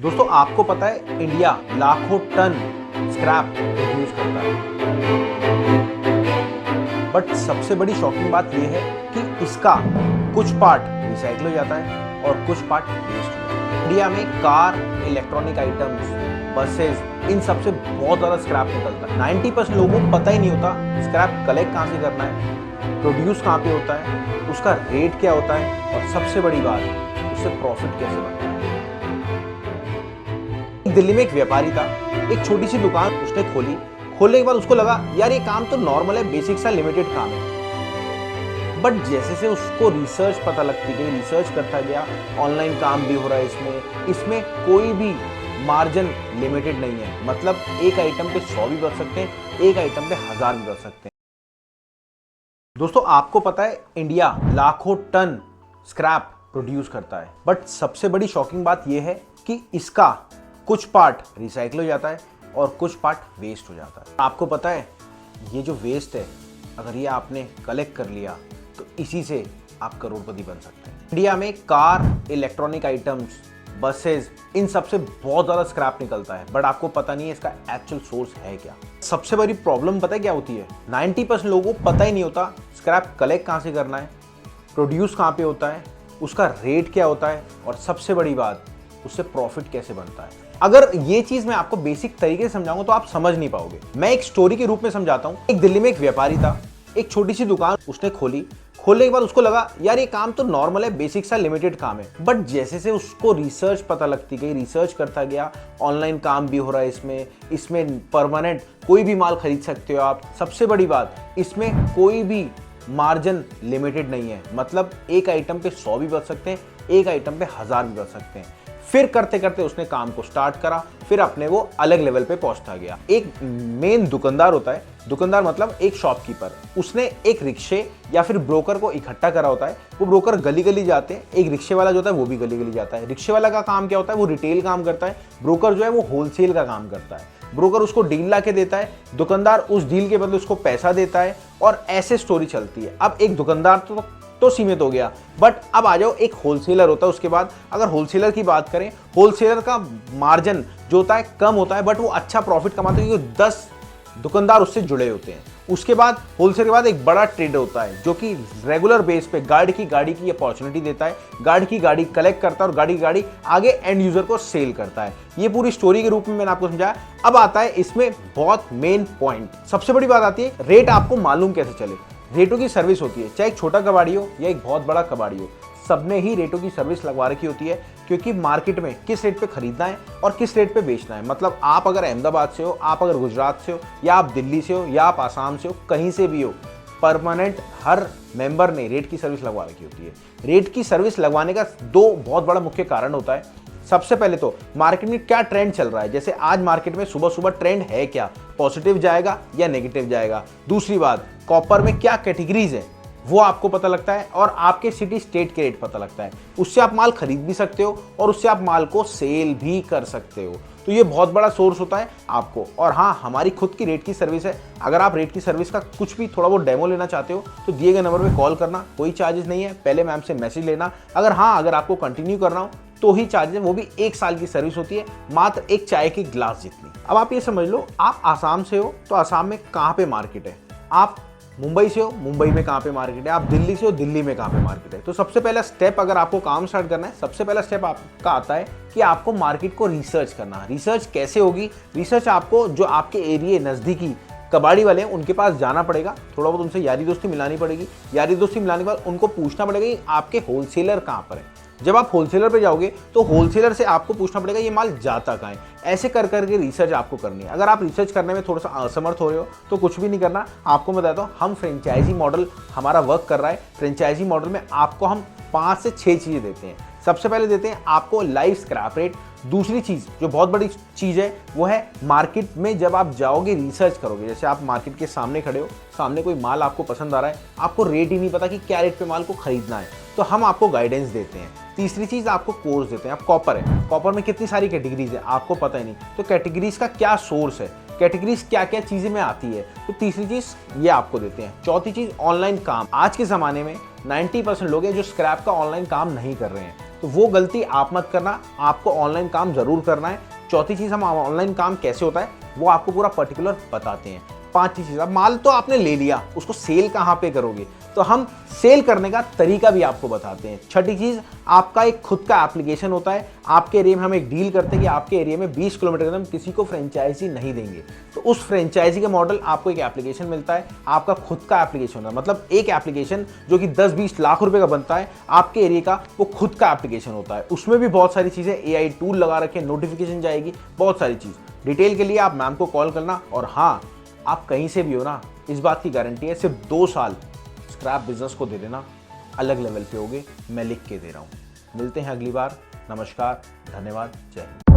दोस्तों आपको पता है इंडिया लाखों टन स्क्रैप प्रोड्यूस करता है, बट सबसे बड़ी शॉकिंग बात यह है कि इसका कुछ पार्ट रिसाइकल हो जाता है और कुछ पार्ट वेस्ट हो जाता है। इंडिया में कार, इलेक्ट्रॉनिक आइटम्स, बसेस, इन सब से बहुत ज़्यादा स्क्रैप निकलता है। 90% लोगों को पता ही नहीं होता स्क्रैप कलेक्ट कहाँ से करना है, प्रोड्यूस कहाँ पे होता है, उसका रेट क्या होता है और सबसे बड़ी बात, उससे प्रॉफिट कैसे बनता है। दिल्ली में एक व्यापारी था, एक छोटी सी दुकान उसने खोलने के बाद उसको लगा यार ये काम तो नॉर्मल है, बेसिक सा लिमिटेड काम है। बट जैसे से उसको रिसर्च पता लगती गई, रिसर्च करता गया, ऑनलाइन काम भी हो रहा है इसमें कोई भी मार्जिन लिमिटेड नहीं है। मतलब एक आइटम पे 100 भी बच सकते हैं, एक आइटम पे 1000 भी बच सकते हैं। दोस्तों आपको पता है इंडिया लाखों टन स्क्रैप प्रोड्यूस करता है, बट सबसे बड़ी शॉकिंग बात यह है कि इसका कुछ पार्ट रिसाइकल हो जाता है और कुछ पार्ट वेस्ट हो जाता है। आपको पता है ये जो वेस्ट है, अगर ये आपने कलेक्ट कर लिया तो इसी से आप करोड़पति बन सकते हैं। इंडिया में कार, इलेक्ट्रॉनिक आइटम्स, बसेस, इन सब से बहुत ज़्यादा स्क्रैप निकलता है, बट आपको पता नहीं है इसका एक्चुअल सोर्स है क्या। सबसे बड़ी प्रॉब्लम पता है क्या होती है? 90% लोगों को पता ही नहीं होता स्क्रैप कलेक्ट कहाँ से करना है, प्रोड्यूस कहाँ पे होता है, उसका रेट क्या होता है और सबसे बड़ी बात, उससे प्रॉफिट कैसे बनता है। अगर ये चीज मैं आपको बेसिक तरीके से समझाऊंगा तो आप समझ नहीं पाओगे। मैं एक स्टोरी के रूप में समझाता हूँ। एक दिल्ली में एक व्यापारी था, एक छोटी सी दुकान उसने खोलने के बाद उसको लगा यार ये काम तो नॉर्मल है, बेसिक सा लिमिटेड काम है। बट जैसे से उसको रिसर्च पता लगती गई, रिसर्च करता गया, ऑनलाइन काम भी हो रहा है इसमें परमानेंट कोई भी माल खरीद सकते हो आप। सबसे बड़ी बात, इसमें कोई भी मार्जिन लिमिटेड नहीं है। मतलब एक आइटम पे 100 भी बच सकते हैं, एक आइटम पे 1000 भी बच सकते हैं। फिर करते करते उसने काम को स्टार्ट करा, फिर अपने वो अलग लेवल पे पहुंचता गया। एक मेन दुकानदार होता है, दुकानदार मतलब एक शॉपकीपर, उसने एक रिक्शे या फिर ब्रोकर को इकट्ठा करा होता है। वो ब्रोकर गली गली जाते हैं, एक रिक्शे वाला जो होता है वो भी गली गली जाता है। रिक्शे वाला का काम क्या होता है? वो रिटेल काम करता है। ब्रोकर जो है वो होलसेल का काम करता है। ब्रोकर उसको डील ला के देता है, दुकानदार उस डील के बदले उसको पैसा देता है, और ऐसे स्टोरी चलती है। अब एक दुकानदार तो सीमित हो गया, बट अब आ जाओ एक होलसेलर होता है। उसके बाद अगर होलसेलर की बात करें, होलसेलर का मार्जिन जो होता है कम होता है, बट वो अच्छा प्रॉफिट कमाते हैं क्योंकि 10 दुकानदार उससे जुड़े होते हैं। उसके बाद होलसेल के बाद एक बड़ा ट्रेडर होता है जो कि रेगुलर बेस पे गाड़ी की अपॉर्चुनिटी देता है, गाड़ी कलेक्ट करता है और गाड़ी आगे एंड यूजर को सेल करता है। ये पूरी स्टोरी के रूप में मैंने आपको समझाया। अब आता है इसमें बहुत मेन पॉइंट, सबसे बड़ी बात आती है रेट आपको मालूम कैसे चले। रेटों की सर्विस होती है, चाहे एक छोटा कबाड़ी हो या एक बहुत बड़ा कबाड़ी हो, सबने ही रेटों की सर्विस लगवा रखी होती है, क्योंकि मार्केट में किस रेट पे खरीदना है और किस रेट पे बेचना है। मतलब आप अगर अहमदाबाद से हो, आप अगर गुजरात से हो, या आप दिल्ली से हो, या आप आसाम से हो, कहीं से भी हो, परमानेंट हर मेंबर ने रेट की सर्विस लगवा रखी होती है। रेट की सर्विस लगवाने का दो बहुत बड़ा मुख्य कारण होता है। सबसे पहले तो मार्केट में क्या ट्रेंड चल रहा है, जैसे आज मार्केट में सुबह सुबह ट्रेंड है क्या, पॉजिटिव जाएगा या नेगेटिव जाएगा। दूसरी बात, कॉपर में क्या कैटेगरीज है वो आपको पता लगता है, और आपके सिटी स्टेट के रेट पता लगता है। उससे आप माल खरीद भी सकते हो और उससे आप माल को सेल भी कर सकते हो। तो ये बहुत बड़ा सोर्स होता है आपको। और हाँ, हमारी खुद की रेट की सर्विस है। अगर आप रेट की सर्विस का कुछ भी थोड़ा बहुत डेमो लेना चाहते हो तो दिए गए नंबर पे कॉल करना, कोई चार्जेस नहीं है। पहले मैम से मैसेज लेना। अगर आपको कंटिन्यू करना हो तो ही चार्जेस है, वो भी 1 साल की सर्विस होती है, मात्र एक चाय की ग्लास जितनी। अब आप ये समझ लो, आप आसाम से हो तो आसाम में कहाँ पे मार्केट है, आप मुंबई से हो, मुंबई में कहाँ पे मार्केट है, आप दिल्ली से हो, दिल्ली में कहाँ पे मार्केट है। तो सबसे पहला स्टेप, अगर आपको काम स्टार्ट करना है, सबसे पहला स्टेप आपका आता है कि आपको मार्केट को रिसर्च करना। रिसर्च कैसे होगी? रिसर्च आपको जो आपके एरिया नज़दीकी कबाड़ी वाले हैं उनके पास जाना पड़ेगा, थोड़ा बहुत उनसे यारी दोस्ती मिलानी पड़ेगी। यारी दोस्ती मिलाने के बाद उनको पूछना पड़ेगा कि आपके होलसेलर कहाँ पर है। जब आप होलसेलर पे जाओगे तो होलसेलर से आपको पूछना पड़ेगा ये माल जाता कहाँ है। ऐसे कर करके रिसर्च आपको करनी है। अगर आप रिसर्च करने में थोड़ा सा असमर्थ हो रहे हो तो कुछ भी नहीं करना। आपको मैं बताता हूँ, हम फ्रेंचाइजी मॉडल हमारा वर्क कर रहा है। फ्रेंचाइजी मॉडल में आपको हम 5 से 6 चीज़ें देते हैं। सबसे पहले देते हैं आपको लाइव स्क्रैप रेट। दूसरी चीज़ जो बहुत बड़ी चीज़ है वो है मार्केट में जब आप जाओगे रिसर्च करोगे, जैसे आप मार्केट के सामने खड़े हो, सामने कोई माल आपको पसंद आ रहा है, आपको रेट ही नहीं पता कि क्या रेट पे माल को खरीदना है, तो हम आपको गाइडेंस देते हैं। तीसरी चीज़ आपको कोर्स देते हैं। आप कॉपर है, कॉपर में कितनी सारी कैटेगरीज है आपको पता ही नहीं, तो कैटेगरीज का क्या सोर्स है, कैटेगरीज क्या क्या चीज़ें में आती है, तो तीसरी चीज़ ये आपको देते हैं। चौथी चीज़ ऑनलाइन काम। आज के ज़माने में 90% लोग हैं जो स्क्रैप का ऑनलाइन काम नहीं कर रहे हैं। तो वो गलती आप मत करना, आपको ऑनलाइन काम जरूर करना है। चौथी चीज, हम ऑनलाइन काम कैसे होता है वो आपको पूरा पर्टिकुलर बताते हैं। पांचवी चीज, अब माल तो आपने ले लिया, उसको सेल कहाँ पे करोगे, तो हम सेल करने का तरीका भी आपको बताते हैं। छठी चीज, आपका एक खुद का एप्लीकेशन होता है। आपके एरिया में हम एक डील करते हैं कि आपके एरिया में 20 किलोमीटर के अंदर हम किसी को फ्रेंचाइजी नहीं देंगे, तो उस फ्रेंचाइजी के मॉडल आपको एक एप्लीकेशन मिलता है, आपका खुद का एप्लीकेशन होता है। मतलब एक एप्लीकेशन जो कि 10-20 लाख रुपए का बनता है, आपके एरिया का वो खुद का एप्लीकेशन होता है। उसमें भी बहुत सारी चीजें, AI टूल लगा रखे, नोटिफिकेशन जाएगी, बहुत सारी चीज। डिटेल के लिए आप मैम को कॉल करना। और हाँ, आप कहीं से भी हो ना, इस बात की गारंटी है, सिर्फ 2 साल स्क्रैप बिजनेस को दे देना, अलग लेवल पे होगे, मैं लिख के दे रहा हूं। मिलते हैं अगली बार। नमस्कार, धन्यवाद, जय हिंद।